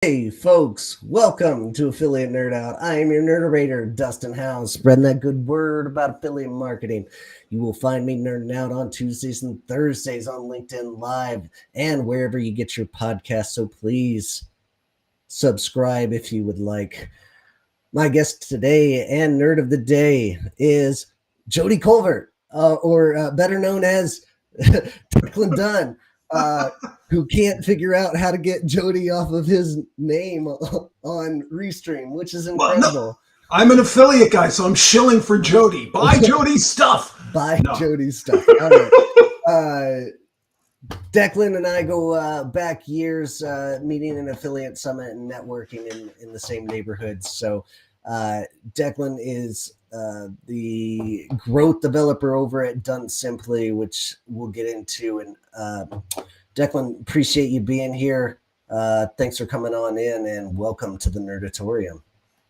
Hey folks, welcome to Affiliate Nerd Out. I am your nerderator, Dustin House, spreading that good word about affiliate marketing. You will find me nerding out on Tuesdays and Thursdays on LinkedIn Live and wherever you get your podcasts. So please subscribe if you would like. My guest today and nerd of the day is Jody Colbert, or better known as Declan Dunn. Who can't figure out how to get Jody off of his name on Restream, which is Well, no, incredible. I'm an affiliate guy, so I'm shilling for Jody. Buy Jody's stuff. Buy No. Jody's stuff. All right. Declan and I go back years, meeting an affiliate summit and networking in the same neighborhoods. So Declan is the growth developer over at Done Simply, which we'll get into. And Declan, appreciate you being here. Thanks for coming on in, and welcome to the Nerdatorium.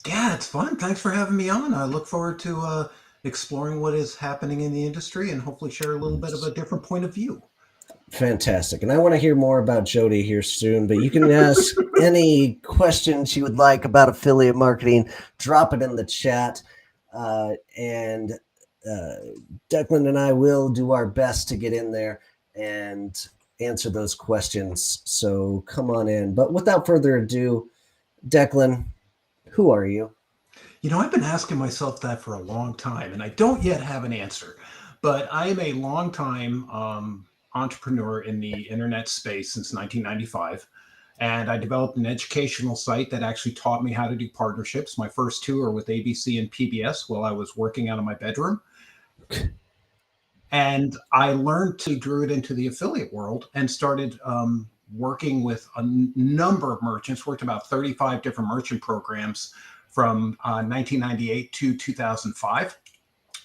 Yeah, it's fun. Thanks for having me on. I look forward to exploring what is happening in the industry and hopefully share a little bit of a different point of view. Fantastic. And I want to hear more about Jody here soon, but you can ask any questions you would like about affiliate marketing, drop it in the chat. And Declan and I will do our best to get in there and answer those questions. So come on in. But without further ado, Declan, who are you? You know, I've been asking myself that for a long time, and I don't yet have an answer. But I am a longtime entrepreneur in the internet space since 1995. And I developed an educational site that actually taught me how to do partnerships. My first two are with ABC and PBS while I was working out of my bedroom. And I learned to drew it into the affiliate world and started working with a number of merchants, worked about 35 different merchant programs from 1998 to 2005,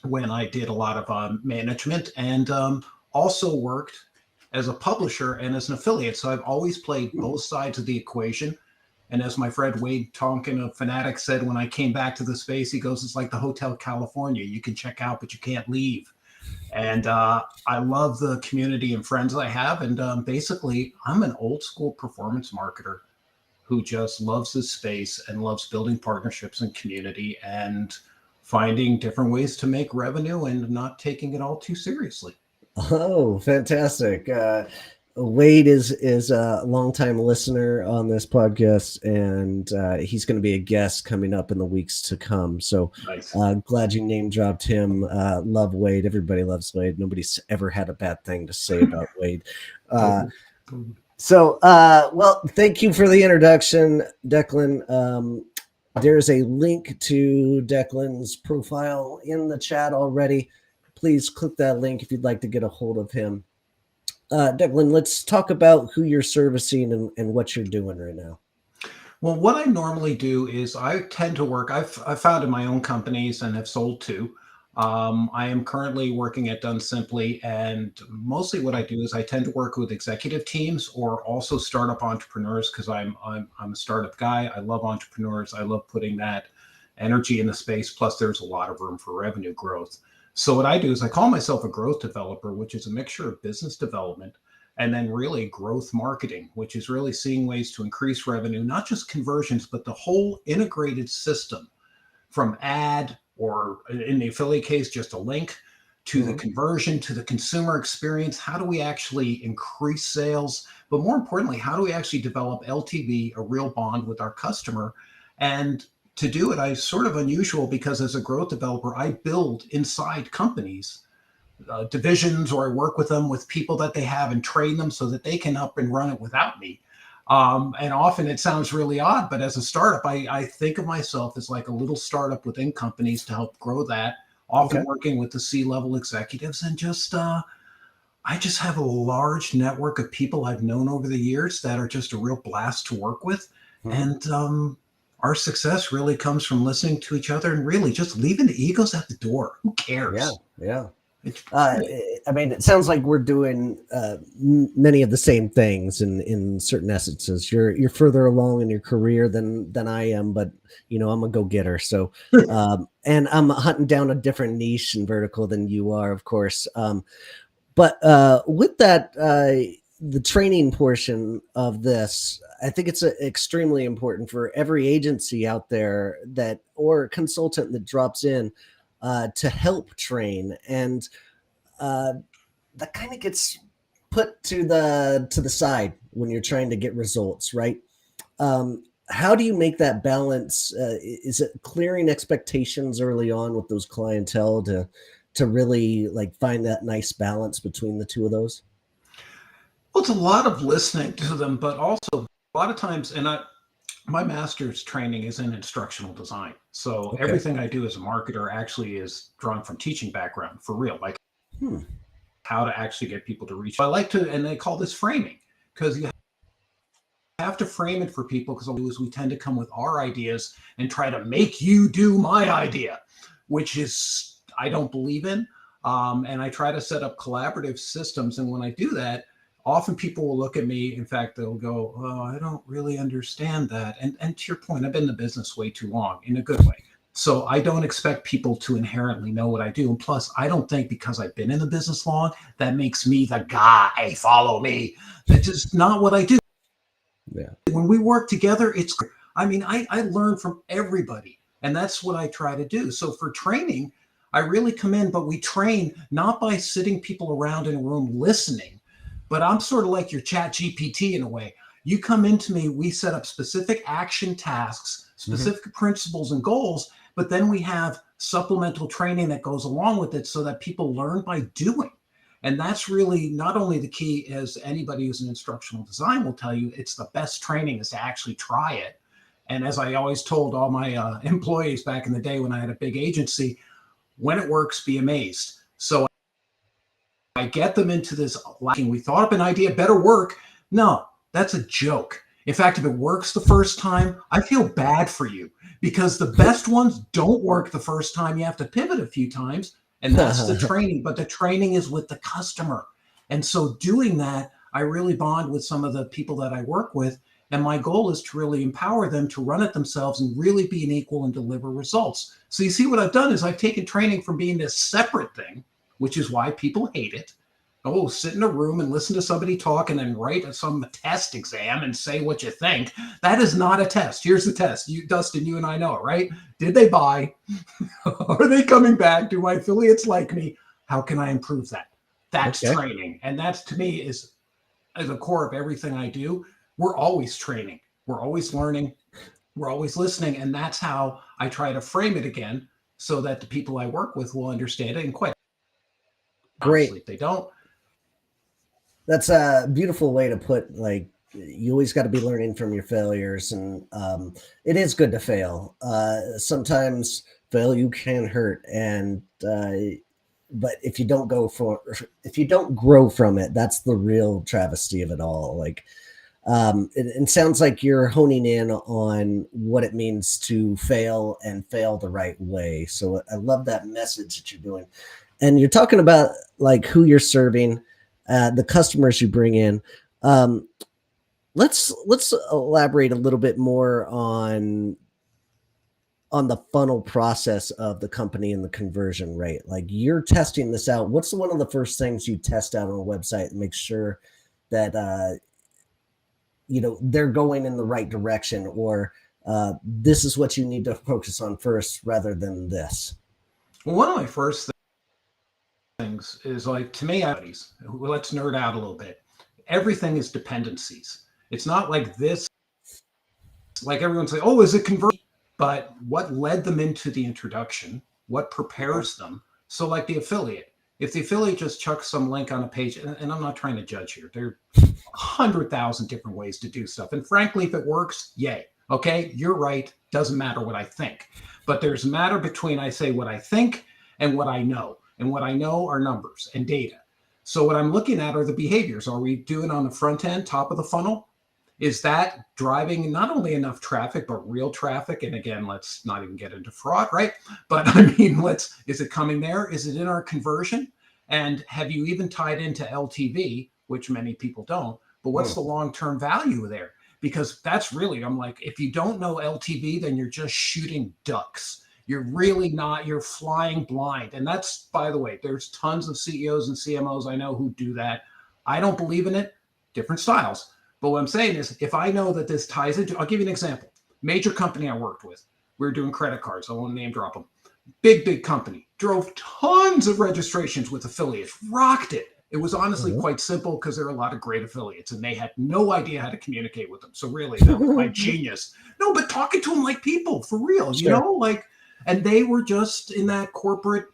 when I did a lot of management, and also worked as a publisher and as an affiliate. So I've always played both sides of the equation. And as my friend Wade Tonkin of Fanatic said when I came back to the space, he goes, it's like the Hotel California. You can check out, but you can't leave. And I love the community and friends I have. And basically, I'm an old school performance marketer who just loves this space and loves building partnerships and community and finding different ways to make revenue and not taking it all too seriously. Oh, fantastic. Wade is a longtime listener on this podcast, and he's going to be a guest coming up in the weeks to come. So Nice. Glad you name dropped him. Love Wade. Everybody loves Wade. Nobody's ever had a bad thing to say about Wade. Well, thank you for the introduction, Declan. There's a link to Declan's profile in the chat already. Please click that link if you'd like to get a hold of him. Declan, let's talk about who you're servicing and what you're doing right now. Well, what I normally do is I tend to work, I've founded my own companies and have sold two. I am currently working at Done Simply, and mostly what I do is I tend to work with executive teams or also startup entrepreneurs, because I'm a startup guy. I love entrepreneurs. I love putting that energy in the space. Plus, there's a lot of room for revenue growth. So what I do is I call myself a growth developer, which is a mixture of business development and then really growth marketing, which is really seeing ways to increase revenue, not just conversions, but the whole integrated system from ad, or in the affiliate case, just a link, to the conversion, to the consumer experience. How do we actually increase sales? But more importantly, how do we actually develop LTV, a real bond with our customer? And to do it, I'm sort of unusual because as a growth developer, I build inside companies, divisions, or I work with them with people that they have and train them so that they can up and run it without me. And often it sounds really odd, but as a startup, I think of myself as like a little startup within companies to help grow that, often working with the C-level executives. And just, I just have a large network of people I've known over the years that are just a real blast to work with. And our success really comes from listening to each other and really just leaving the egos at the door. Who cares? Yeah. I mean, it sounds like we're doing many of the same things in certain essences. You're further along in your career than I am, but you know, I'm a go-getter. So, and I'm hunting down a different niche and vertical than you are, of course. But with that, the training portion of this, I think it's extremely important for every agency out there that or consultant that drops in to help train, and uh, that kind of gets put to the side when you're trying to get results, right? How do you make that balance? Is it clearing expectations early on with those clientele to really like find that nice balance between the two of those? Well, it's a lot of listening to them, but also a lot of times, my master's training is in instructional design. So Okay. everything I do as a marketer actually is drawn from teaching background for real, like Hmm. how to actually get people to reach. I like to, and they call this framing, because you have to frame it for people, because we tend to come with our ideas and try to make you do my idea, which is I don't believe in. And I try to set up collaborative systems. And when I do that, often people will look at me. In fact, they'll go, "Oh, I don't really understand that." And to your point, I've been in the business way too long in a good way. So I don't expect people to inherently know what I do. And plus, I don't think because I've been in the business long, that makes me the guy. Follow me. That's just not what I do. Yeah. When we work together, I mean, I learn from everybody. And that's what I try to do. So for training, I really come in, but we train not by sitting people around in a room listening, but I'm sort of like your chat GPT in a way. You come into me, we set up specific action tasks, Hmm. specific principles and goals, but then we have supplemental training that goes along with it so that people learn by doing. And that's really not only the key, as anybody who's in instructional design will tell you, it's the best training is to actually try it. And as I always told all my employees back in the day when I had a big agency, when it works, be amazed. So I get them into this lacking. We thought up an idea, better work. No, that's a joke. In fact, if it works the first time, I feel bad for you, because the best ones don't work the first time. You have to pivot a few times, and that's the training. But the training is with the customer. And so doing that, I really bond with some of the people that I work with. And my goal is to really empower them to run it themselves and really be an equal and deliver results. So you see what I've done is I've taken training from being this separate thing, which is why people hate it. Oh, sit in a room and listen to somebody talk and then write some test exam and say what you think. That is not a test. Here's the test. You, Dustin, you and I know it, right? Did they buy? Are they coming back? Do my affiliates like me? How can I improve that? That's Okay. training. And that's, to me, is at the core of everything I do. We're always training. We're always learning. We're always listening. And that's how I try to frame it again so that the people I work with will understand it. And quite honestly, Great. if they don't, That's a beautiful way to put like you always got to be learning from your failures, and it is good to fail. Sometimes fail you can hurt, and but if you don't grow from it, that's the real travesty of it all. Like it sounds like you're honing in on what it means to fail and fail the right way. So I love that message that you're doing, and you're talking about like who you're serving, the customers you bring in. Um, let's elaborate a little bit more on the funnel process of the company and the conversion rate. Like you're testing this out. What's one of the first things you test out on a website and make sure that they're going in the right direction, or this is what you need to focus on first rather than this? well, one of my first things is like, to me, let's nerd out a little bit. Everything is dependencies. It's not like this, like everyone say, oh, is it conversion? But what led them into the introduction? What Yeah. prepares them? So, like the affiliate, if the affiliate just chucks some link on a page, and I'm not trying to judge here, there are 100,000 different ways to do stuff. And frankly, if it works, yay. Okay, you're right. Doesn't matter what I think. But there's matter between I say what I think and what I know. And what I know are numbers and data. So what I'm looking at are the behaviors. Are we doing on the front end, top of the funnel? Is that driving not only enough traffic, but real traffic? And again, let's not even get into fraud, right? But I mean, is it coming there? Is it in our conversion? And have you even tied into LTV, which many people don't? But what's Mm. the long-term value there? Because that's really, I'm like, if you don't know LTV, then you're just shooting ducks. You're really not, you're flying blind. And that's, by the way, there's tons of CEOs and CMOs I know who do that. I don't believe in it. different styles. But what I'm saying is, if I know that this ties into, I'll give you an example. Major company I worked with, we were doing credit cards. I won't name drop them. Big company, drove tons of registrations with affiliates, rocked it. It was honestly quite simple because there are a lot of great affiliates and they had no idea how to communicate with them. So really, that was my genius. No, but talking to them like people for real, like, and they were just in that corporate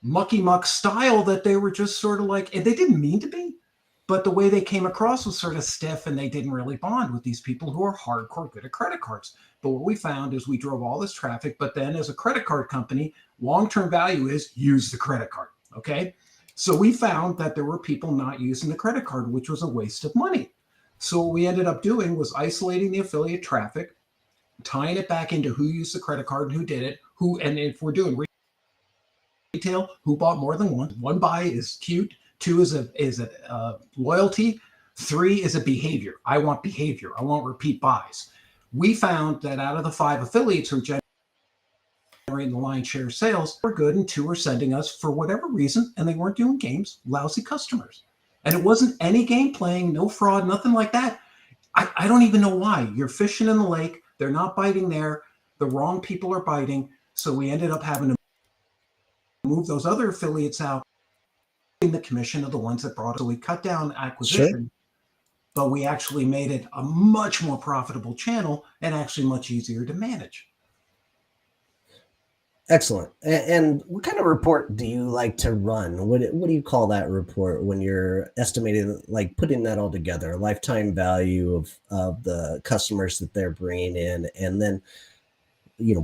mucky muck style that they were just sort of like, and they didn't mean to be, but the way they came across was sort of stiff and they didn't really bond with these people who are hardcore good at credit cards. But what we found is we drove all this traffic, but then as a credit card company, long-term value is use the credit card, okay? So we found that there were people not using the credit card, which was a waste of money. So what we ended up doing was isolating the affiliate traffic, tying it back into who used the credit card and who did it, and if we're doing retail, who bought more than one. One buy is cute. Two is a loyalty. Three is a behavior. I want behavior. I want repeat buys. We found that out of the 5 affiliates who are generating the lion's share of sales, were good, and 2 were sending us for whatever reason, and they weren't doing games, lousy customers. And it wasn't any game playing, no fraud, nothing like that. I don't even know why. You're fishing in the lake. They're not biting there. The wrong people are biting. So we ended up having to move those other affiliates out in the commission of the ones that brought it. So we cut down acquisition, but we actually made it a much more profitable channel and actually much easier to manage. Excellent. And what kind of report do you like to run? What do you call that report when you're estimating, like putting that all together, lifetime value of the customers that they're bringing in, and then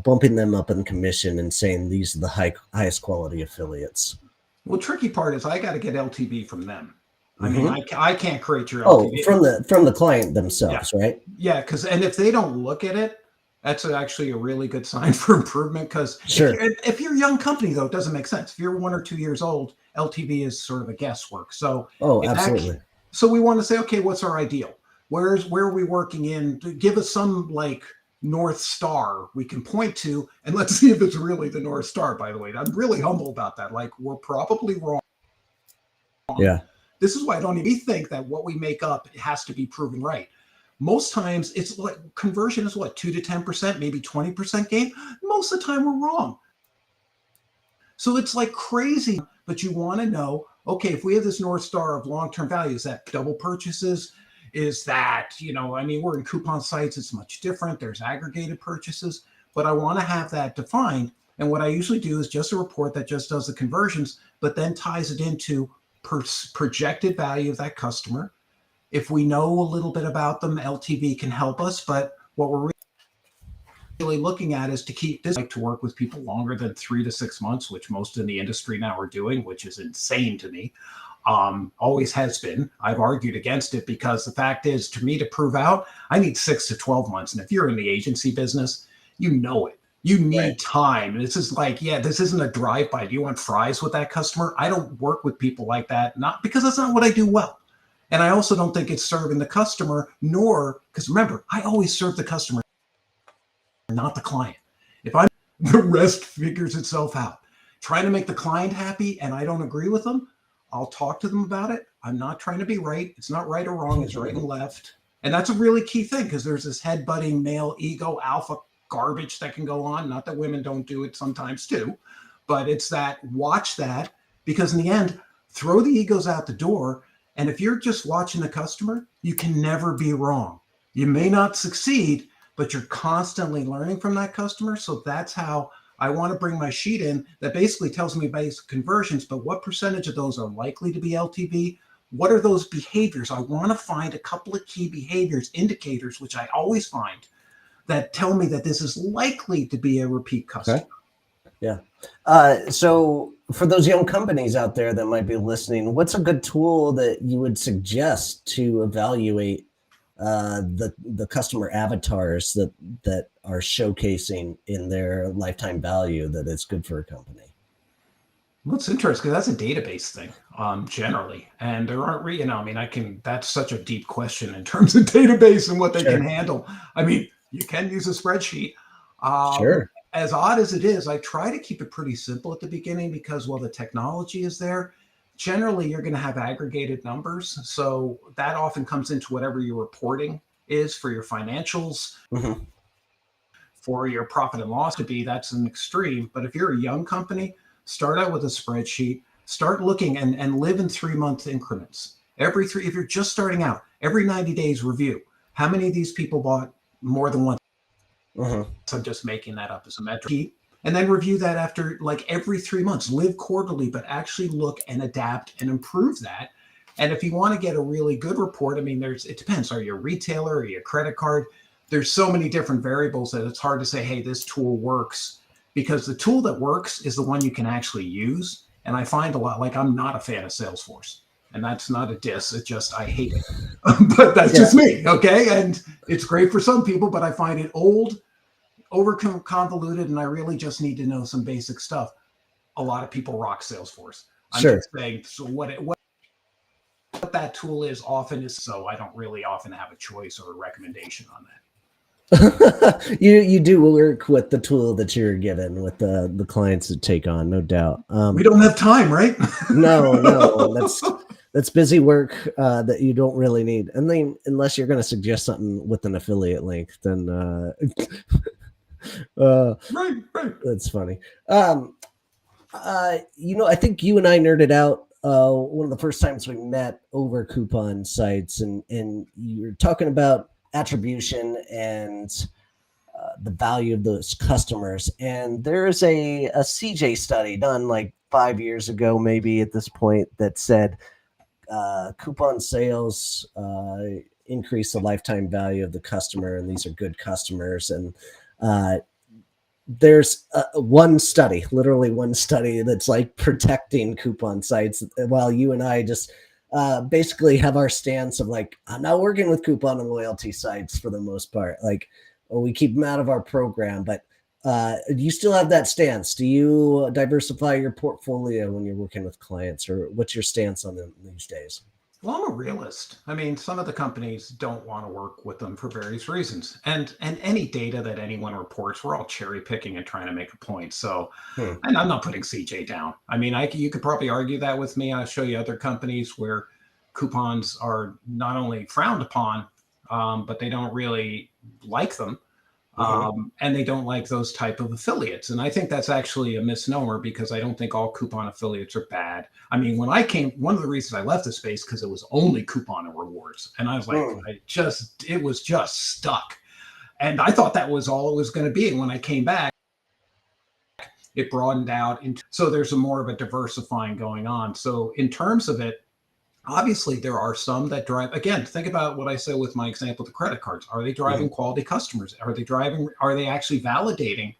bumping them up in commission and saying these are the highest quality affiliates? Well, tricky part is I got to get LTV from them. I mean, I can't create your LTV. Oh, from the client themselves, right? Yeah, and if they don't look at it, that's actually a really good sign for improvement. Because if you're a young company, though, it doesn't make sense. If you're 1 or 2 years old, LTV is sort of a guesswork. So absolutely. So we want to say, okay, what's our ideal? Where are we working in? Give us some like North Star we can point to, and let's see if it's really the North Star. By the way, I'm really humble about that. Like, we're probably wrong. Yeah. This is why I don't even think that what we make up has to be proven right. Most times it's like conversion is what, 2 to 10%, maybe 20% gain. Most of the time we're wrong. So it's like crazy, but you want to know, okay, if we have this North Star of long-term value, is that double purchases? Is that, we're in coupon sites, it's much different. There's aggregated purchases, but I want to have that defined. And what I usually do is just a report that just does the conversions, but then ties it into projected value of that customer. If we know a little bit about them, LTV can help us, but what we're really looking at is to keep this, like to work with people longer than 3 to 6 months, which most in the industry now are doing, which is insane to me. Always has been. I've argued against it because the fact is, to me, to prove out, I need 6 to 12 months. And if you're in the agency business, you know it. You need time. This is like, this isn't a drive-by. Do you want fries with that customer? I don't work with people like that, not because that's not what I do well. And I also don't think it's serving the customer, nor, because remember, I always serve the customer, not the client. If the rest figures itself out. Trying to make the client happy and I don't agree with them, I'll talk to them about it. I'm not trying to be right. It's not right or wrong. It's right and left. And that's a really key thing because there's this head-butting male ego alpha garbage that can go on. Not that women don't do it sometimes too, but it's that, watch that, because in the end, throw the egos out the door. And if you're just watching the customer, you can never be wrong. You may not succeed, but you're constantly learning from that customer. So that's how I want to bring my sheet in that basically tells me basic conversions, but what percentage of those are likely to be LTV? What are those behaviors? I want to find a couple of key behaviors, indicators, which I always find that tell me that this is likely to be a repeat customer. Okay. Yeah. So for those young companies out there that might be listening, what's a good tool that you would suggest to evaluate the customer avatars that are showcasing in their lifetime value that is good for a company? Well, it's interesting because that's a database thing, generally, and there aren't, that's such a deep question in terms of database and what they can handle. I mean, you can use a spreadsheet. Sure. As odd as it is, I try to keep it pretty simple at the beginning because while the technology is there, generally you're going to have aggregated numbers. So that often comes into whatever your reporting is for your financials, Mm-hmm. for your profit and loss to be. That's an extreme. But if you're a young company, start out with a spreadsheet, start looking and live in 3 month increments. If you're just starting out, every 90 days review. How many of these people bought more than once? Mm-hmm. I'm just making that up as a metric. And then review that after like every 3 months. Live quarterly, but actually look and adapt and improve that. And if you want to get a really good report, I mean, it depends. Are you a retailer? Are you a credit card? There's so many different variables that it's hard to say, hey, this tool works, because the tool that works is the one you can actually use. And I find a lot, like I'm not a fan of Salesforce. And that's not a diss. It's just I hate it. But that's Yeah. just me. Okay. And it's great for some people, but I find it old, over convoluted, and I really just need to know some basic stuff. A lot of people rock Salesforce. I'm Sure. just saying, so what that tool is often is, so I don't really often have a choice or a recommendation on that. You do work with the tool that you're given with the clients that take on, no doubt. We don't have time, right? No, that's busy work that you don't really need. And then unless you're going to suggest something with an affiliate link, then Right. that's funny. I think you and I nerded out one of the first times we met over coupon sites, and you were talking about attribution and the value of those customers. And there's a CJ study done like 5 years ago, maybe at this point, that said coupon sales increase the lifetime value of the customer, and these are good customers. And there's literally one study that's like protecting coupon sites, while you and I just basically have our stance of like, I'm not working with coupon and loyalty sites for the most part. Like, we keep them out of our program. But do you still have that stance? Do you diversify your portfolio when you're working with clients, or what's your stance on them these days? Well, I'm a realist. I mean, some of the companies don't want to work with them for various reasons. And any data that anyone reports, we're all cherry picking and trying to make a point. So, and I'm not putting CJ down. I mean, you could probably argue that with me. I'll show you other companies where coupons are not only frowned upon, but they don't really like them. And they don't like those type of affiliates. And I think that's actually a misnomer, because I don't think all coupon affiliates are bad. I mean, when I came, one of the reasons I left the space, because it was only coupon and rewards. And I was like, it was just stuck. And I thought that was all it was going to be. And when I came back, it broadened out. So there's more of a diversifying going on. So in terms of it, obviously, there are some that drive. Again, think about what I said with my example, the credit cards. Are they driving quality customers? Are they actually validating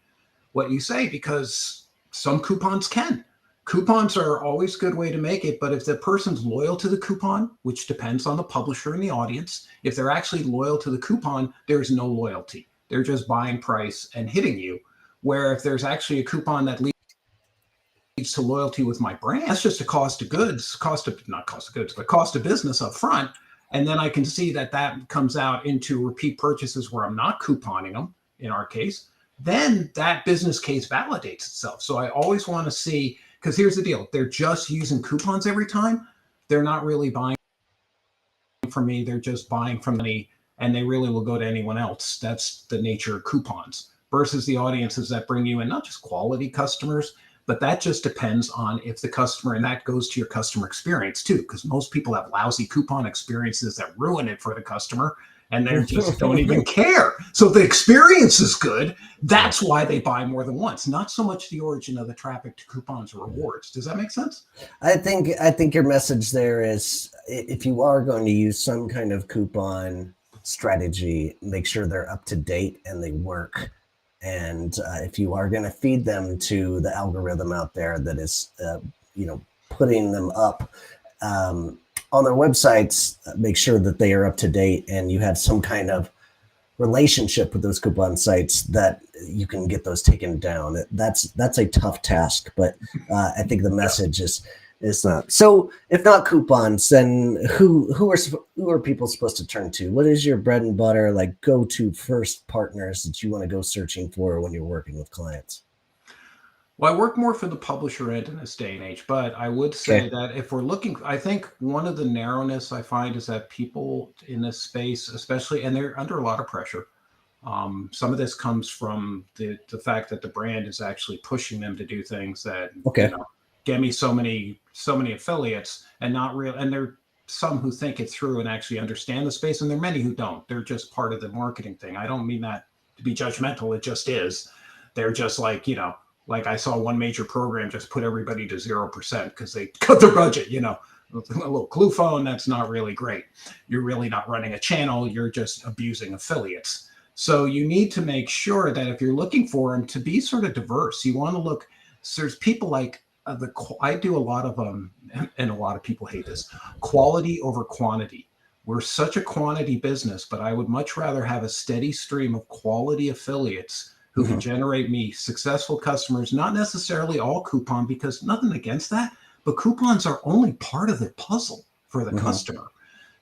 what you say? Because some coupons can. Coupons are always a good way to make it. But if the person's loyal to the coupon, which depends on the publisher and the audience, if they're actually loyal to the coupon, there's no loyalty. They're just buying price and hitting you. Where if there's actually a coupon that leads to loyalty with my brand, that's just a cost of business up front. And then I can see that comes out into repeat purchases where I'm not couponing them, in our case. Then that business case validates itself. So I always want to see, because here's the deal. They're just using coupons every time. They're not really buying from me. They're just buying from me, and they really will go to anyone else. That's the nature of coupons versus the audiences that bring you in, not just quality customers, but that just depends on if the customer, and that goes to your customer experience too, because most people have lousy coupon experiences that ruin it for the customer, and they just don't even care. So if the experience is good, that's why they buy more than once, not so much the origin of the traffic to coupons or rewards. Does that make sense? I think your message there is, if you are going to use some kind of coupon strategy, make sure they're up to date and they work. And if you are going to feed them to the algorithm out there that is, putting them up on their websites, make sure that they are up to date and you have some kind of relationship with those coupon sites that you can get those taken down. That's a tough task, but I think the message is not. So if not coupons, then who are people supposed to turn to? What is your bread and butter, like go-to first partners that you want to go searching for when you're working with clients? Well, I work more for the publisher end in this day and age, but I would say Okay. that if we're looking, I think one of the narrowness I find is that people in this space, especially, and they're under a lot of pressure. Some of this comes from the fact that the brand is actually pushing them to do things that, you Okay. know, get me so many affiliates, and not real. And there are some who think it through and actually understand the space, and there are many who don't. They're just part of the marketing thing. I don't mean that to be judgmental. It just is. They're just like, like I saw one major program just put everybody to 0% because they cut their budget. A little clue phone, that's not really great. You're really not running a channel. You're just abusing affiliates. So you need to make sure that if you're looking for them to be sort of diverse, you want to look. So there's people like I do a lot of and a lot of people hate this, quality over quantity. We're such a quantity business, but I would much rather have a steady stream of quality affiliates who can Mhm. generate me successful customers, not necessarily all coupon, because nothing against that, but coupons are only part of the puzzle for the Mhm. customer.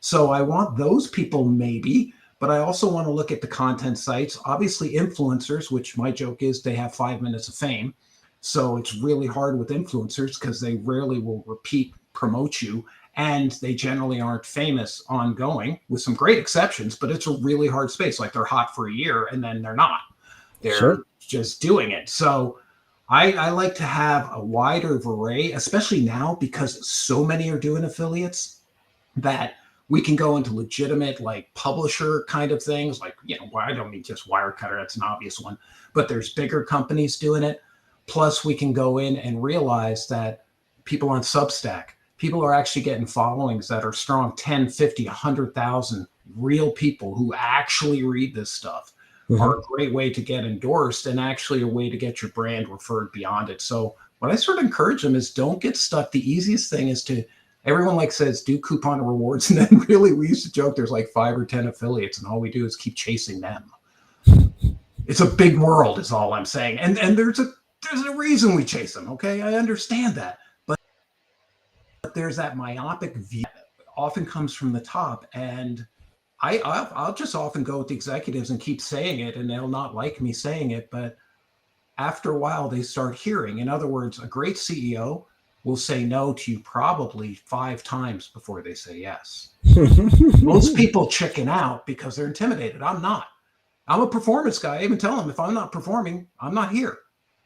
So I want those people maybe, but I also want to look at the content sites. Obviously, influencers, which my joke is they have 5 minutes of fame. So it's really hard with influencers because they rarely will repeat promote you, and they generally aren't famous ongoing, with some great exceptions, but it's a really hard space. Like they're hot for a year and then they're not. They're Sure. just doing it. So I like to have a wider array, especially now because so many are doing affiliates, that we can go into legitimate like publisher kind of things. Like, I don't mean just Wirecutter, that's an obvious one, but there's bigger companies doing it. Plus we can go in and realize that people on Substack, people are actually getting followings that are strong, 10, 50, 100,000 real people who actually read this stuff, are Mhm. a great way to get endorsed, and actually a way to get your brand referred beyond it. So what I sort of encourage them is, don't get stuck. The easiest thing is to, everyone like says, do coupon rewards. And then really we used to joke there's like 5 or 10 affiliates and all we do is keep chasing them. It's a big world is all I'm saying. And there's a reason we chase them. Okay. I understand that. But there's that myopic view that often comes from the top. And I'll just often go with the executives and keep saying it, and they'll not like me saying it, but after a while they start hearing. In other words, a great CEO will say no to you probably 5 times before they say yes. Most people chicken out because they're intimidated. I'm not. I'm a performance guy. I even tell them, if I'm not performing, I'm not here.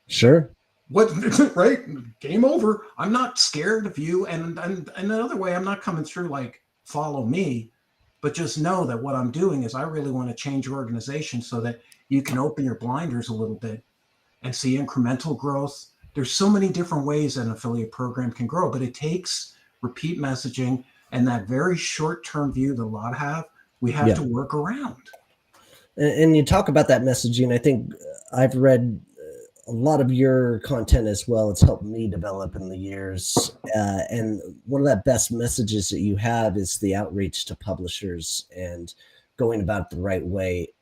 Sure. What? Right? Game over. I'm not scared of you. And another way, I'm not coming through like follow me, but just know that what I'm doing is I really want to change your organization so that you can open your blinders a little bit and see incremental growth. There's so many different ways an affiliate program can grow, but it takes repeat messaging and that very short-term view that a lot have, we have Yeah. to work around. And you talk about that messaging. I think I've read a lot of your content as well. It's helped me develop in the years. And one of the best messages that you have is the outreach to publishers and going about it the right way.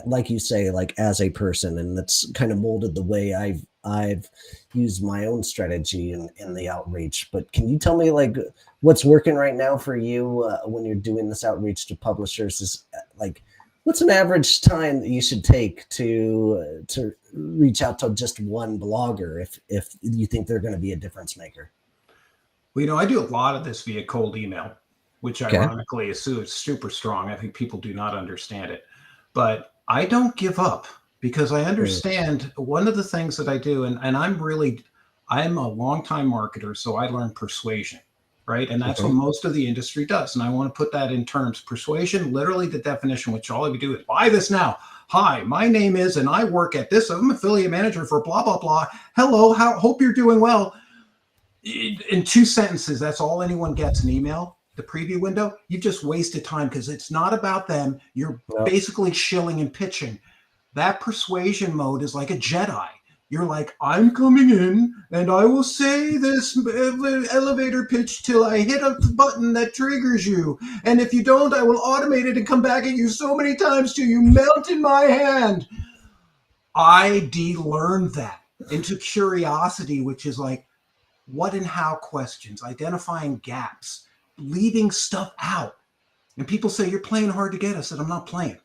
Like you say, like as a person, and that's kind of molded the way I've used my own strategy in the outreach. But can you tell me like what's working right now for you when you're doing this outreach to publishers? Is like what's an average time that you should take to reach out to just one blogger if you think they're going to be a difference maker? Well, I do a lot of this via cold email, which Okay. ironically is super strong. I think people do not understand it, but I don't give up because I Mm. understand one of the things that I do, and I'm a longtime marketer, so I learned persuasion, right? And that's what Mhm. most of the industry does. And I want to put that in terms. Persuasion, literally the definition, which all of you do is buy this now. Hi, my name is, and I work at this. I'm affiliate manager for blah, blah, blah. Hello, hope you're doing well. In 2 sentences, that's all anyone gets, an email, the preview window. You've just wasted time because it's not about them. You're Well, basically shilling and pitching. That persuasion mode is like a Jedi. You're like, I'm coming in and I will say this elevator pitch till I hit a button that triggers you. And if you don't, I will automate it and come back at you so many times till you melt in my hand. I de-learned that into curiosity, which is like, what and how questions, identifying gaps, leaving stuff out. And people say, you're playing hard to get. I said, I'm not playing.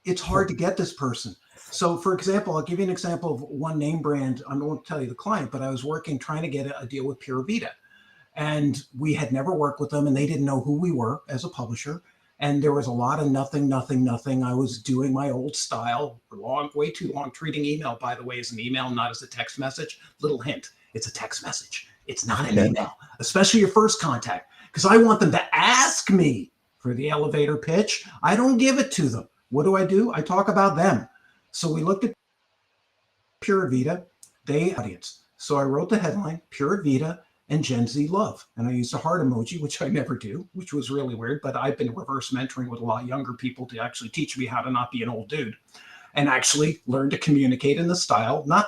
It's hard to get this person. So, for example, I'll give you an example of one name brand. I won't tell you the client, but I was working trying to get a deal with Pura Vida, and we had never worked with them, and they didn't know who we were as a publisher. And there was a lot of nothing, nothing, nothing. I was doing my old style, long, way too long, treating email, by the way, as an email, not as a text message. Little hint: it's a text message. It's not an Okay. email, especially your first contact, because I want them to ask me for the elevator pitch. I don't give it to them. What do? I talk about them. So we looked at Pura Vida, they audience. So I wrote the headline, Pura Vida and Gen Z love. And I used a heart emoji, which I never do, which was really weird, but I've been reverse mentoring with a lot younger people to actually teach me how to not be an old dude and actually learn to communicate in the style, not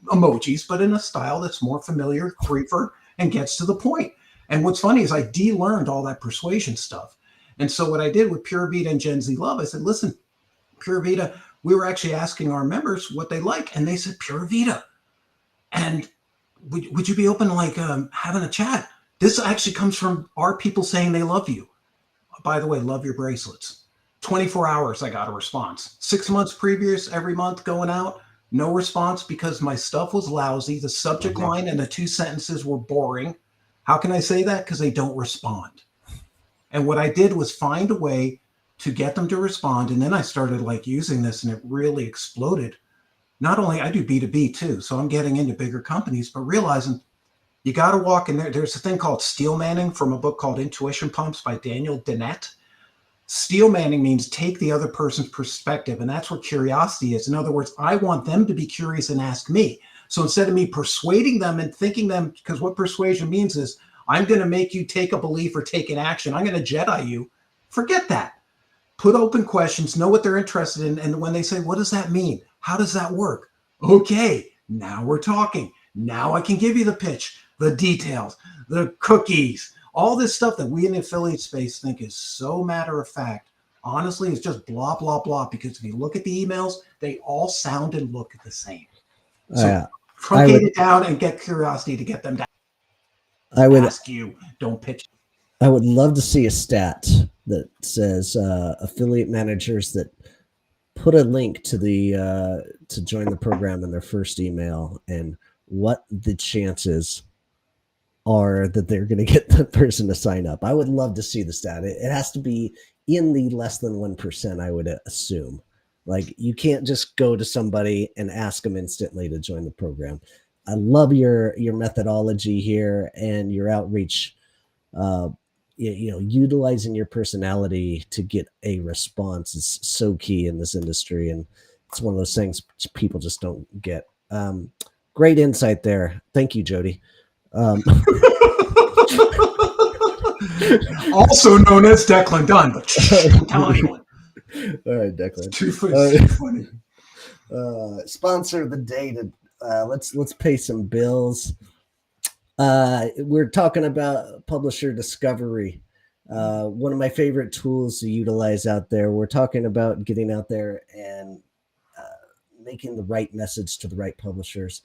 emojis, but in a style that's more familiar, briefer, and gets to the point. And what's funny is I de-learned all that persuasion stuff. And so what I did with Pura Vida and Gen Z love, I said, listen, Pura Vida, we were actually asking our members what they like, and they said Pura Vida. And would you be open to like having a chat? This actually comes from our people saying they love you. By the way, love your bracelets. 24 hours, I got a response. 6 months previous, every month going out, no response because my stuff was lousy. The subject line and the 2 sentences were boring. How can I say that? Because they don't respond. And what I did was find a way to get them to respond. And then I started like using this and it really exploded. Not only I do B2B too, so I'm getting into bigger companies, but realizing you got to walk in there. There's a thing called steel manning from a book called Intuition Pumps by Daniel Dennett. Steel manning means take the other person's perspective, and that's where curiosity is. In other words, I want them to be curious and ask me. So instead of me persuading them and thinking them, because what persuasion means is I'm going to make you take a belief or take an action. I'm going to Jedi you. Forget that. Put open questions, know what they're interested in. And when they say, what does that mean? How does that work? Okay, now we're talking. Now I can give you the pitch, the details, the cookies, all this stuff that we in the affiliate space think is so matter of fact. Honestly, it's just blah, blah, blah. Because if you look at the emails, they all sound and look the same. So truncate it down and get curiosity to get them to ask you. Don't pitch. I would love to see a stat that says affiliate managers that put a link to the to join the program in their first email and what the chances are that they're going to get the person to sign up. I would love to see the stat. It has to be in the less than 1%, I would assume. Like you can't just go to somebody and ask them instantly to join the program. I love your methodology here and your outreach. Utilizing your personality to get a response is so key in this industry, and it's one of those things people just don't get. Great insight there. Thank you, Jody. Also known as Declan Dunn, but don't tell anyone. All right, Declan. Too funny. Sponsor of the day. Let's pay some bills. We're talking about publisher discovery. One of my favorite tools to utilize out there. We're talking about getting out there and making the right message to the right publishers.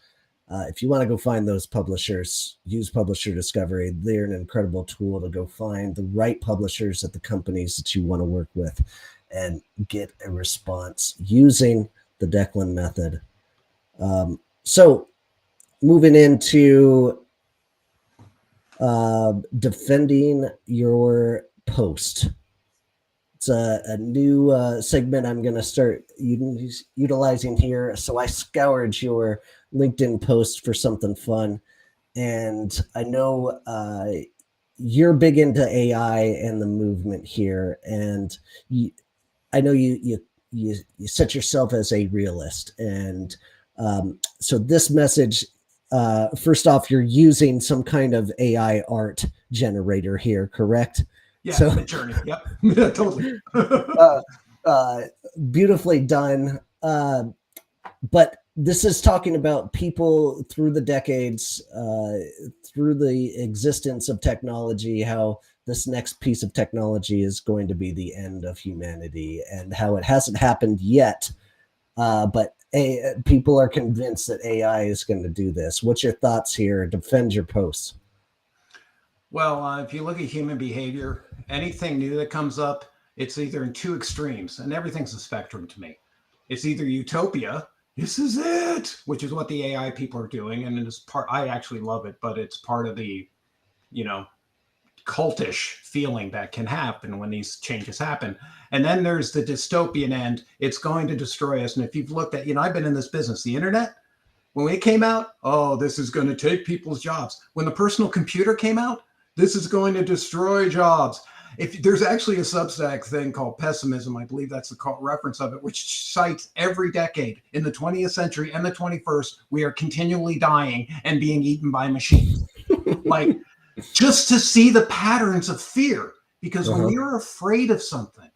If you want to go find those publishers, use Publisher Discovery. They're an incredible tool to go find the right publishers at the companies that you want to work with and get a response using the Declan method. So moving into defending your post. It's a new segment I'm going to start utilizing here. So I scoured your LinkedIn post for something fun. And I know you're big into AI and the movement here. And I know you set yourself as a realist. And so this message, first off, you're using some kind of AI art generator here, correct? Yeah, so, Midjourney. Yep, yeah, totally. Beautifully done. But this is talking about people through the decades, through the existence of technology, how this next piece of technology is going to be the end of humanity and how it hasn't happened yet. But people are convinced that AI is going to do this. What's your thoughts here? Defend your posts. Well, if you look at human behavior, anything new that comes up, it's either in two extremes, and everything's a spectrum to me. It's either utopia, this is it, which is what the AI people are doing. And it's part, I actually love it, but it's part of the, you know, cultish feeling that can happen when these changes happen. And then there's the dystopian end. It's going to destroy us. And if you've looked at, I've been in this business, the internet, when it came out, oh, this is going to take people's jobs. When the personal computer came out, this is going to destroy jobs. If there's actually a Substack thing called Pessimism, I believe that's the reference of it, which cites every decade in the 20th century and the 21st, we are continually dying and being eaten by machines. Like, just to see the patterns of fear, because when you're afraid of something,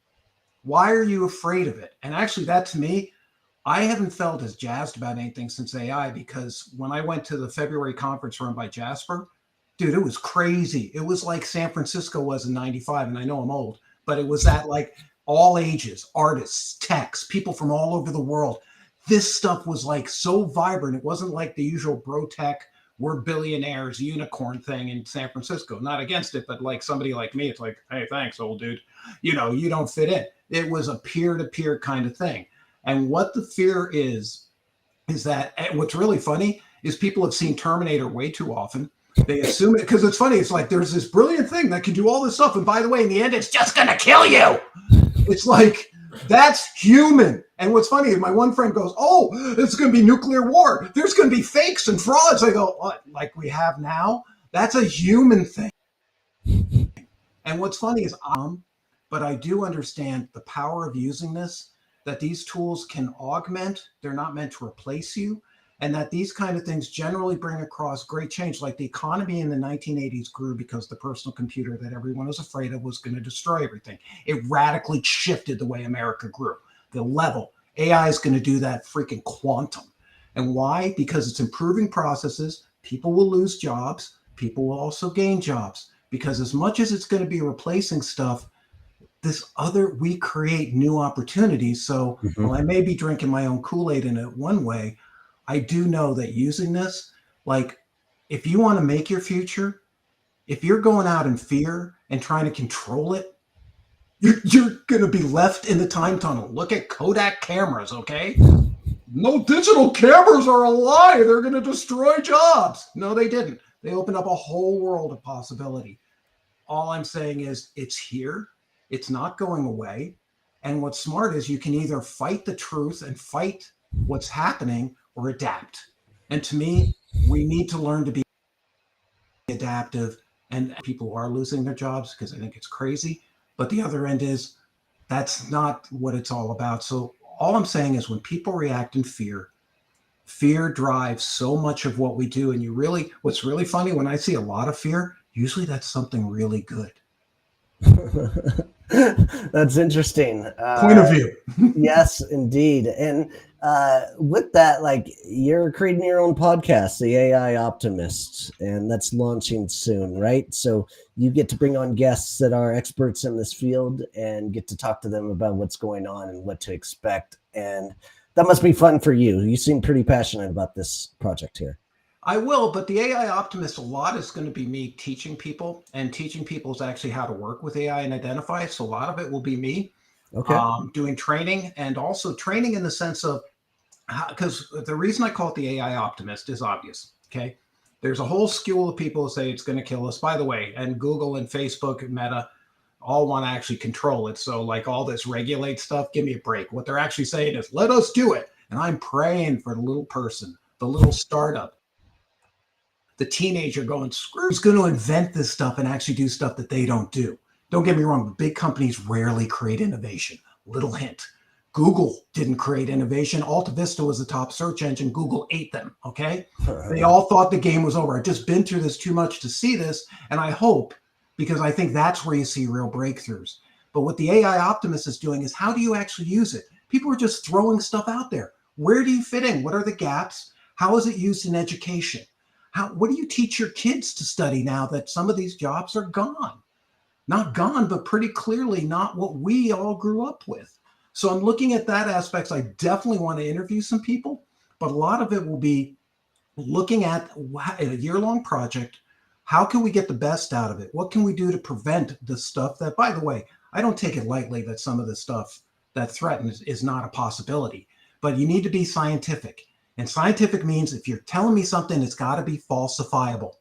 why are you afraid of it? And actually, that to me, I haven't felt as jazzed about anything since AI, because when I went to the February conference run by Jasper, dude, it was crazy. It was like San Francisco was in 95. And I know I'm old, but it was that like all ages, artists, techs, people from all over the world. This stuff was like so vibrant. It wasn't like the usual bro tech, we're billionaires unicorn thing in San Francisco. Not against it, but like somebody like me, it's like, hey, thanks, old dude. You don't fit in. It was a peer-to-peer kind of thing. And what the fear is that, and what's really funny is people have seen Terminator way too often. They assume it, because it's funny. It's like, there's this brilliant thing that can do all this stuff. And by the way, in the end, it's just going to kill you. It's like, that's human. And what's funny is my one friend goes, oh, it's going to be nuclear war. There's going to be fakes and frauds. I go, what? Like we have now? That's a human thing. And what's funny is, but I do understand the power of using this, that these tools can augment. They're not meant to replace you. And that these kind of things generally bring across great change. Like the economy in the 1980s grew because the personal computer that everyone was afraid of was going to destroy everything. It radically shifted the way America grew. The level. AI is going to do that freaking quantum. And why? Because it's improving processes. People will lose jobs. People will also gain jobs. Because as much as it's going to be replacing stuff, we create new opportunities. So while I may be drinking my own Kool-Aid in it one way, I do know that using this, like, if you want to make your future, if you're going out in fear and trying to control it, you're going to be left in the time tunnel. Look at Kodak cameras, okay? No, digital cameras are a lie. They're going to destroy jobs. No, they didn't. They opened up a whole world of possibility. All I'm saying is it's here. It's not going away. And what's smart is you can either fight the truth and fight what's happening, or adapt. And to me, we need to learn to be adaptive. And people are losing their jobs because I think it's crazy. But the other end is that's not what it's all about. So all I'm saying is when people react in fear, fear drives so much of what we do. And what's really funny, when I see a lot of fear, usually that's something really good. That's interesting. Point of view. Yes, indeed. And with that, like, you're creating your own podcast, the AI Optimists, and that's launching soon, right? So you get to bring on guests that are experts in this field and get to talk to them about what's going on and what to expect. And that must be fun for you. You seem pretty passionate about this project here. I will, but the AI Optimist, a lot is going to be me teaching people, and teaching people is actually how to work with AI and identify it. So a lot of it will be me doing training, and also training in the sense of, because the reason I call it the AI Optimist is obvious. Okay. There's a whole school of people who say it's going to kill us, by the way, and Google and Facebook and Meta all want to actually control it. So like all this regulate stuff, give me a break. What they're actually saying is let us do it. And I'm praying for the little person, the little startup, the teenager going, screw, who's going to invent this stuff and actually do stuff that they don't do. Don't get me wrong, but big companies rarely create innovation. Little hint. Google didn't create innovation. Alta Vista was the top search engine. Google ate them, okay? They all thought the game was over. I've just been through this too much to see this, and I hope, because I think that's where you see real breakthroughs. But what the AI Optimist is doing is, how do you actually use it? People are just throwing stuff out there. Where do you fit in? What are the gaps? How is it used in education? What do you teach your kids to study now that some of these jobs are gone? Not gone, but pretty clearly not what we all grew up with. So I'm looking at that aspects. I definitely want to interview some people, but a lot of it will be looking at a year-long project. How can we get the best out of it? What can we do to prevent the stuff that, by the way, I don't take it lightly that some of the stuff that threatens is not a possibility. but you need to be scientific. And scientific means if you're telling me something, it's got to be falsifiable.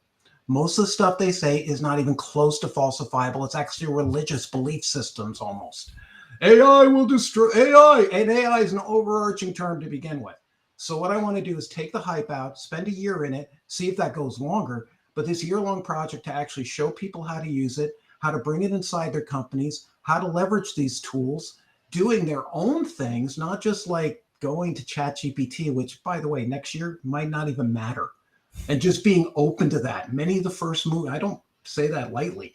Most of the stuff they say is not even close to falsifiable. It's actually religious belief systems almost. AI will destroy AI, and AI is an overarching term to begin with. So what I want to do is take the hype out, spend a year in it, see if that goes longer. But this year-long project to actually show people how to use it, how to bring it inside their companies, how to leverage these tools, doing their own things, not just like going to ChatGPT, which, by the way, next year might not even matter. And just being open to that. Many of the first moves, I don't say that lightly,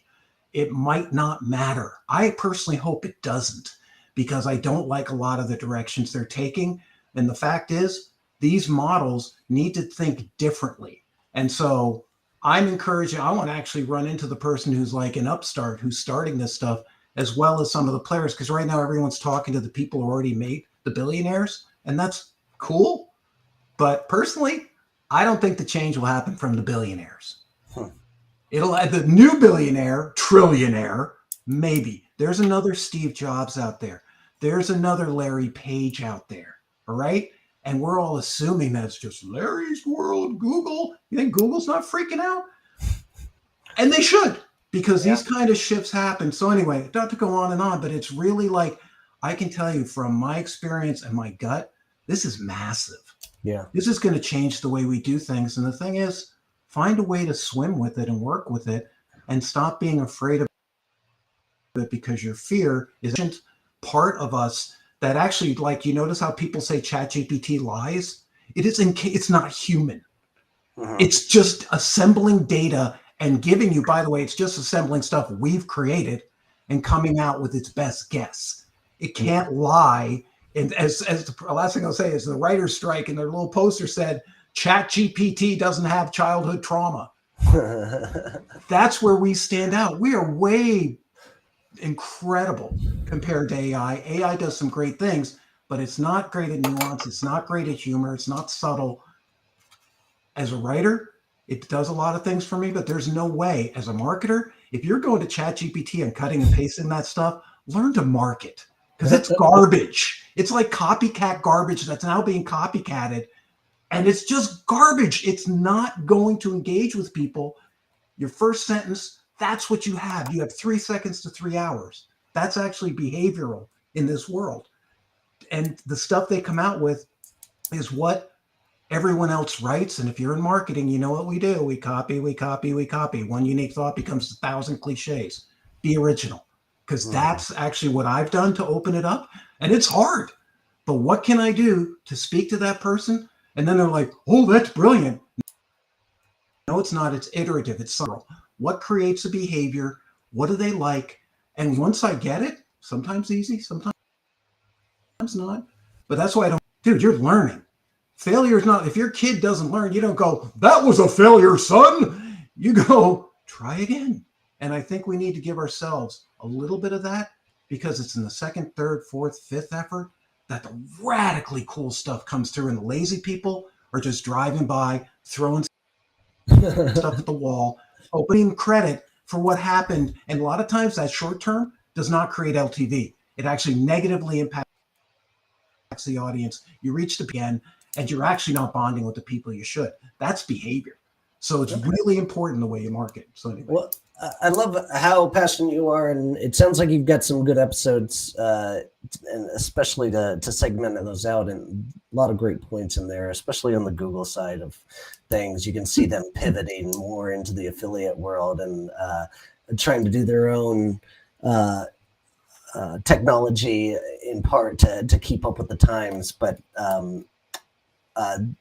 it might not matter. I personally hope it doesn't, because I don't like a lot of the directions they're taking. And the fact is, these models need to think differently. And so I'm encouraging, I want to actually run into the person who's like an upstart who's starting this stuff, as well as some of the players, because right now everyone's talking to the people who already made the billionaires, and that's cool. But personally, I don't think the change will happen from the billionaires. It'll the new billionaire, trillionaire, maybe. There's another Steve Jobs out there. There's another Larry Page out there. All right. And we're all assuming that's just Larry's world, Google. You think Google's not freaking out? And they should, because these kind of shifts happen. So anyway, not to go on and on, but it's really like, I can tell you from my experience and my gut, this is massive. Yeah. This is going to change the way we do things. And the thing is, find a way to swim with it and work with it, and stop being afraid of it, because your fear is part of us that actually, like, you notice how people say ChatGPT lies? It's not human. It's just assembling data and giving you, by the way, it's just assembling stuff we've created and coming out with its best guess. It can't lie. And as the last thing I'll say is the writer's strike, and their little poster said, ChatGPT doesn't have childhood trauma. That's where we stand out. We are way incredible compared to AI. AI does some great things, but it's not great at nuance. It's not great at humor. It's not subtle. As a writer, it does a lot of things for me, but there's no way. As a marketer, if you're going to ChatGPT and cutting and pasting that stuff, learn to market, because it's garbage. It's like copycat garbage that's now being copycatted. And it's just garbage. It's not going to engage with people. Your first sentence, that's what you have. You have 3 seconds to 3 hours. That's actually behavioral in this world. And the stuff they come out with is what everyone else writes. And if you're in marketing, you know what we do. We copy, we copy, we copy. One unique thought becomes 1,000 cliches. Be original, because that's actually what I've done to open it up. And it's hard. But what can I do to speak to that person? And then they're like, oh, that's brilliant. No, it's not. It's iterative. It's subtle. What creates a behavior? What do they like? And once I get it, sometimes easy, sometimes not. But that's why I don't, dude, you're learning. Failure is not, if your kid doesn't learn, you don't go, that was a failure, son. You go, try again. And I think we need to give ourselves a little bit of that, because it's in the second, third, fourth, fifth effort that the radically cool stuff comes through, and the lazy people are just driving by, throwing stuff at the wall, opening credit for what happened. And a lot of times that short term does not create LTV. It actually negatively impacts the audience. You reach the end, and you're actually not bonding with the people you should. That's behavior. So it's really important the way you market. So anyway. Well, I love how passionate you are, and it sounds like you've got some good episodes, and especially to segment those out, and a lot of great points in there, especially on the Google side of things. You can see them pivoting more into the affiliate world and trying to do their own technology in part to keep up with the times, but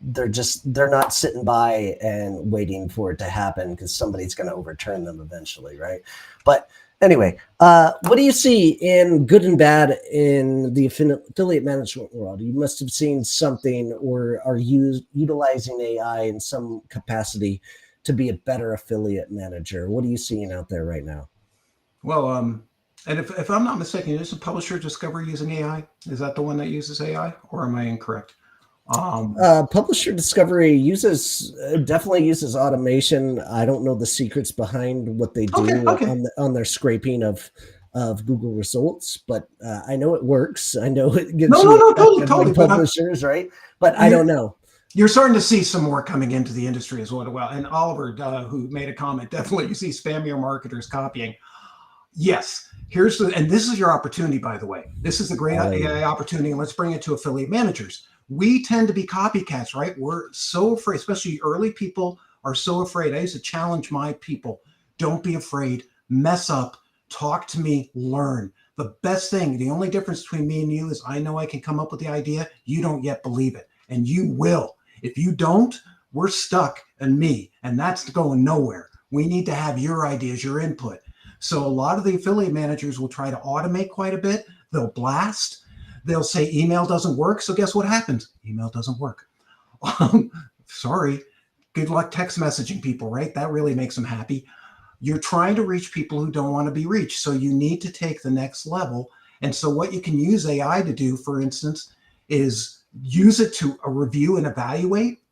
they're not sitting by and waiting for it to happen, because somebody's going to overturn them eventually, right? But anyway, what do you see in good and bad in the affiliate management world? You must have seen something, or are you utilizing AI in some capacity to be a better affiliate manager? What are you seeing out there right now? Well, and if I'm not mistaken, is a publisher Discovery using AI? Is that the one that uses AI, or am I incorrect? Publisher Discovery definitely uses automation. I don't know the secrets behind what they do Okay. on their scraping of of Google results, but I know it works. I know it No, gets no, you no, totally, attracted totally. like publishers, right? But I don't know. You're starting to see some more coming into the industry as well. And Oliver, who made a comment, definitely you see spammier marketers copying. Yes, and this is your opportunity, by the way. This is the great AI opportunity, and let's bring it to affiliate managers. We tend to be copycats, right? We're so afraid, especially early people are so afraid. I used to challenge my people. Don't be afraid, mess up, talk to me, learn. The best thing, the only difference between me and you is I know I can come up with the idea. You don't yet believe it, and you will. If you don't, we're stuck in me, and that's going nowhere. We need to have your ideas, your input. So a lot of the affiliate managers will try to automate quite a bit. They'll blast. They'll say email doesn't work. So guess what happens? Email doesn't work. Sorry. Good luck text messaging people, right? That really makes them happy. You're trying to reach people who don't want to be reached. So you need to take the next level. And so what you can use AI to do, for instance, is use it to review and evaluate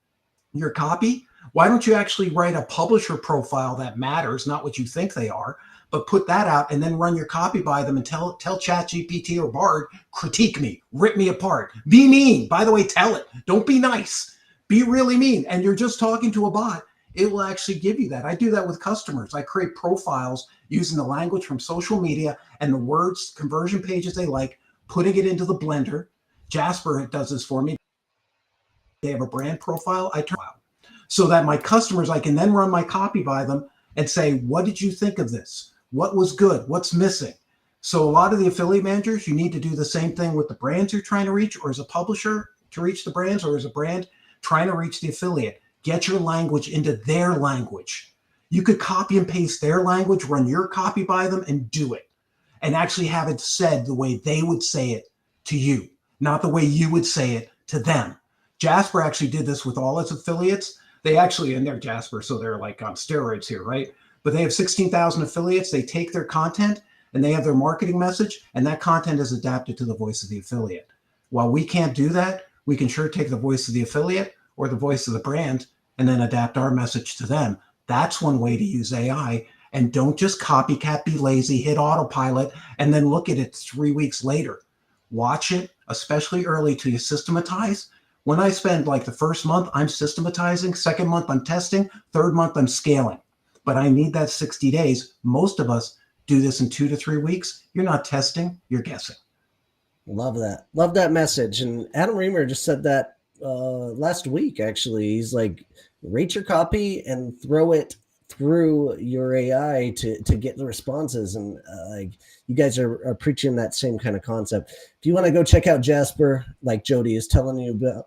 your copy. Why don't you actually write a publisher profile that matters, not what you think they are, but put that out and then run your copy by them and tell ChatGPT or Bard, critique me, rip me apart, be mean. By the way, tell it. Don't be nice. Be really mean. And you're just talking to a bot. It will actually give you that. I do that with customers. I create profiles using the language from social media and the words, conversion pages they like, putting it into the blender. Jasper does this for me. They have a brand profile. I turn out so that my customers, I can then run my copy by them and say, what did you think of this? What was good? What's missing? So a lot of the affiliate managers, you need to do the same thing with the brands you're trying to reach, or as a publisher to reach the brands, or as a brand trying to reach the affiliate. Get your language into their language. You could copy and paste their language, run your copy by them, and do it. And actually have it said the way they would say it to you, not the way you would say it to them. Jasper actually did this with all its affiliates. They actually, and they're Jasper, so they're like on steroids here, right? But they have 16,000 affiliates. They take their content and they have their marketing message, and that content is adapted to the voice of the affiliate. While we can't do that, we can sure take the voice of the affiliate or the voice of the brand and then adapt our message to them. That's one way to use AI. And don't just copycat, be lazy, hit autopilot, and then look at it 3 weeks later. Watch it, especially early, till you systematize. When I spend like the first month, I'm systematizing. Second month, I'm testing. Third month, I'm scaling. But I need that 60 days. Most of us do this in 2 to 3 weeks. You're not testing, you're guessing. Love that. Love that message. And Adam Reamer just said that last week, actually. He's like, rate your copy and throw it through your AI to get the responses. And like you guys are preaching that same kind of concept. If you want to go check out Jasper, like Jody is telling you about.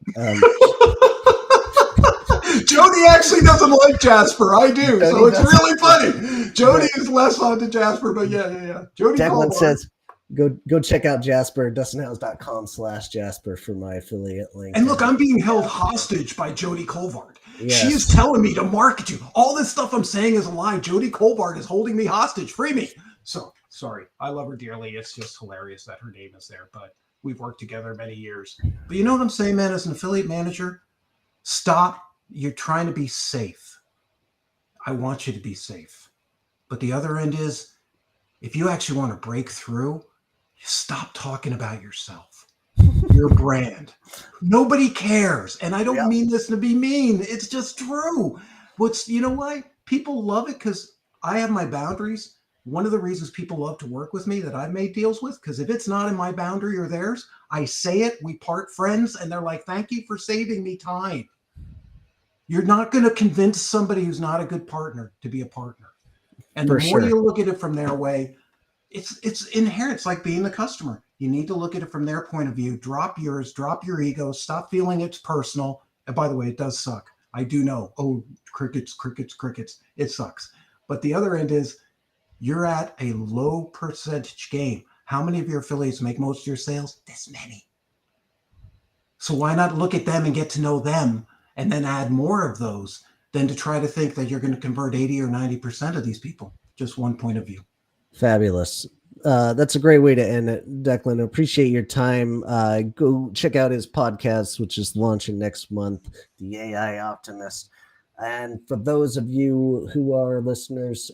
Jody actually doesn't like Jasper. I do. Jody so it's really funny. Jody is less on to Jasper, but yeah. Jody Declan says, go check out Jasper, dustinhouse.com/Jasper for my affiliate link. And look, I'm being held hostage by Jody Colvard. Yes. She is telling me to market you. All this stuff I'm saying is a lie. Jody Colvard is holding me hostage. Free me. So sorry. I love her dearly. It's just hilarious that her name is there, but we've worked together many years. But you know what I'm saying, man? As an affiliate manager, stop. You're trying to be safe. I want you to be safe. But the other end is, if you actually want to break through, stop talking about yourself, your brand. Nobody cares. And I don't mean this to be mean. It's just true. You know why? People love it because I have my boundaries. One of the reasons people love to work with me that I've made deals with, because if it's not in my boundary or theirs, I say it, we part friends, and they're like, thank you for saving me time. You're not going to convince somebody who's not a good partner to be a partner. And the more you look at it from their way, it's inherent. It's like being the customer. You need to look at it from their point of view. Drop yours, drop your ego, stop feeling it's personal. And by the way, it does suck. I do know. Oh, crickets. It sucks. But the other end is you're at a low percentage game. How many of your affiliates make most of your sales? This many. So why not look at them and get to know them and then add more of those than to try to think that you're going to convert 80 or 90% of these people? Just one point of view. Fabulous. That's a great way to end it, Declan. Appreciate your time. Go check out his podcast, which is launching next month, The AI Optimist. And for those of you who are listeners,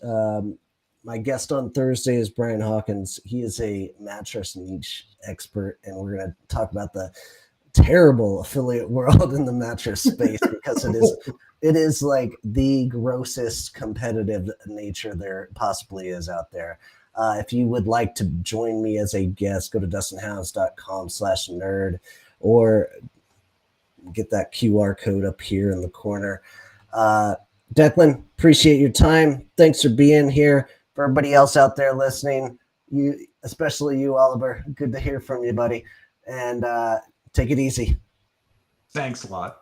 My guest on Thursday is Brian Hawkins. He is a mattress niche expert, and we're going to talk about the terrible affiliate world in the mattress space because it is like the grossest competitive nature there possibly is out there. If you would like to join me as a guest, go to dustinhouse.com/nerd or get that QR code up here in the corner. Declan, appreciate your time. Thanks for being here. For everybody else out there listening, you, especially you, Oliver, good to hear from you, buddy. And take it easy. Thanks a lot.